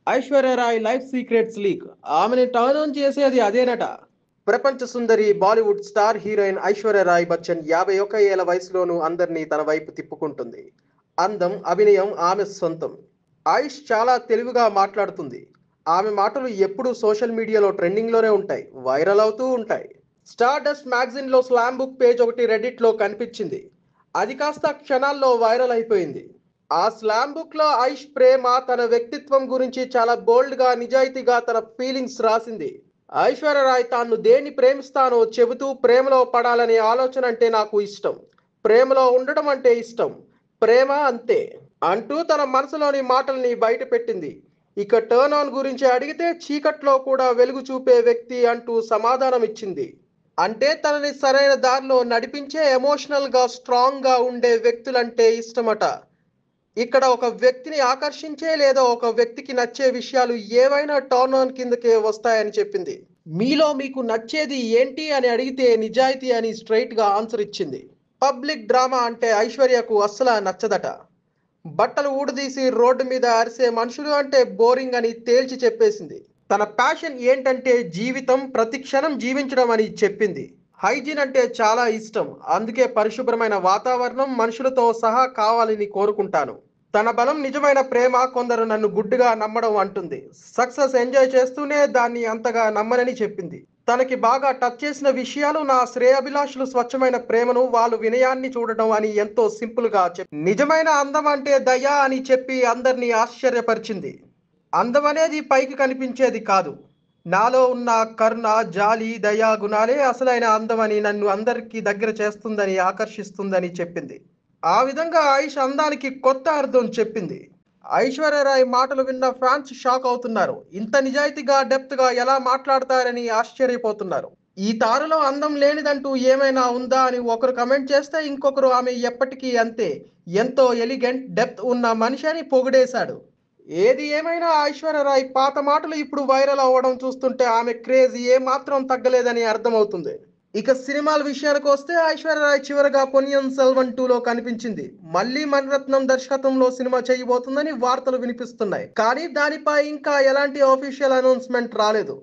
Aishwarya Rai life secrets leak. ఆమెని turn on చేసేది అదేనట. ప్రపంచ సుందరి బాలీవుడ్ స్టార్ హీరోయిన్ ఐశ్వర్య రాయ్ బచ్చన్ 51 ఏళ్ల వయసులోనూ అందరినీ తన వైపు తిప్పుకుంటుంది. అందం, అభినయం ఆమె సొంతం. ఆయుష్ చాలా తెలివిగా మాట్లాడుతుంది. ఆమె మాటలు ఎప్పుడూ సోషల్ మీడియాలో ట్రెండింగ్లోనే ఉంటాయి, వైరల్ అవుతూ ఉంటాయి. స్టార్ డస్ట్ మ్యాగజైన్లో స్లామ్ బుక్ పేజ్ ఒకటి రెడిట్లో కనిపించింది. అది కాస్త క్షణాల్లో వైరల్ అయిపోయింది. ఆ స్లామ్ బుక్ లో ఐష్ ప్రేమ, తన వ్యక్తిత్వం గురించి చాలా బోల్డ్ గా, నిజాయితీగా తన ఫీలింగ్స్ రాసింది. ఐశ్వర్య రాయ్ తాను దేన్ని ప్రేమిస్తానో చెబుతూ, ప్రేమలో పడాలనే ఆలోచన అంటే నాకు ఇష్టం, ప్రేమలో ఉండడం అంటే ఇష్టం, ప్రేమ అంతే అంటూ తన మనసులోని మాటల్ని బయట పెట్టింది. ఇక టర్న్ ఆన్ గురించి అడిగితే చీకట్లో కూడా వెలుగు చూపే వ్యక్తి అంటూ సమాధానం ఇచ్చింది. అంటే తనని సరైన దారిలో నడిపించే, ఎమోషనల్ గా స్ట్రాంగ్ గా ఉండే వ్యక్తులంటే ఇష్టమట. ఇక్కడ ఒక వ్యక్తిని ఆకర్షించే లేదా ఒక వ్యక్తికి నచ్చే విషయాలు ఏవైనా టర్న్ ఆన్ కిందకే వస్తాయని చెప్పింది. మీలో మీకు నచ్చేది ఏంటి అని అడిగితే నిజాయితీ అని స్ట్రైట్ గా ఆన్సర్ ఇచ్చింది. పబ్లిక్ డ్రామా అంటే ఐశ్వర్యకు అస్సలు నచ్చదట. బట్టలు ఊడదీసి రోడ్డు మీద అరిసే మనుషులు అంటే బోరింగ్ అని తేల్చి చెప్పేసింది. తన ప్యాషన్ ఏంటంటే జీవితం, ప్రతి క్షణం జీవించడం అని చెప్పింది. హైజీన్ అంటే చాలా ఇష్టం, అందుకే పరిశుభ్రమైన వాతావరణం మనుషులతో సహా కావాలని కోరుకుంటాను. తన బలం నిజమైన ప్రేమ, కొందరు నన్ను గుడ్డుగా నమ్మడం అంటుంది. సక్సెస్ ఎంజాయ్ చేస్తూనే దాన్ని అంతగా నమ్మనని చెప్పింది. తనకి బాగా టచ్ చేసిన విషయాలు, నా శ్రేయాభిలాషులు స్వచ్ఛమైన ప్రేమను, వాళ్ళు వినయాన్ని చూడటం అని ఎంతో సింపుల్ గా చెప్పి, నిజమైన అందం అంటే దయ అని చెప్పి అందరినీ ఆశ్చర్యపరిచింది. అందం అనేది పైకి కనిపించేది కాదు, నాలో ఉన్న కరుణ, జాలి, దయా గుణాలే అసలైన అందమని, నన్ను అందరికీ దగ్గర చేస్తుందని, ఆకర్షిస్తుందని చెప్పింది. ఆ విధంగా ఆయుష్ అందానికి కొత్త అర్థం చెప్పింది. ఐశ్వర్య రాయ్ మాటలు విన్న ఫ్యాన్స్ షాక్ అవుతున్నారు. ఇంత నిజాయితీగా, డెప్త్ గా ఎలా మాట్లాడతారని ఆశ్చర్యపోతున్నారు. ఈ తారలో అందం లేనిదంటూ ఏమైనా ఉందా అని ఒకరు కమెంట్ చేస్తే, ఇంకొకరు ఆమె ఎప్పటికీ అంతే, ఎంతో ఎలిగెంట్, డెప్త్ ఉన్న మనిషి అని పొగిడేశాడు. ఏది ఏమైనా ఐశ్వర్య రాయ్ పాత మాటలు ఇప్పుడు వైరల్ అవ్వడం చూస్తుంటే ఆమె క్రేజ్ ఏ మాత్రం తగ్గలేదని అర్థమవుతుంది. ఇక సినిమాల విషయానికి వస్తే ఐశ్వర్య రాయ్ చివరగా పొన్నియిన్ సెల్వన్ 2లో కనిపించింది. మళ్ళీ మణిరత్నం దర్శకత్వంలో సినిమా చేయబోతుందని వార్తలు వినిపిస్తున్నాయి. కానీ దానిపై ఇంకా ఎలాంటి అఫీషియల్ అనౌన్స్మెంట్ రాలేదు.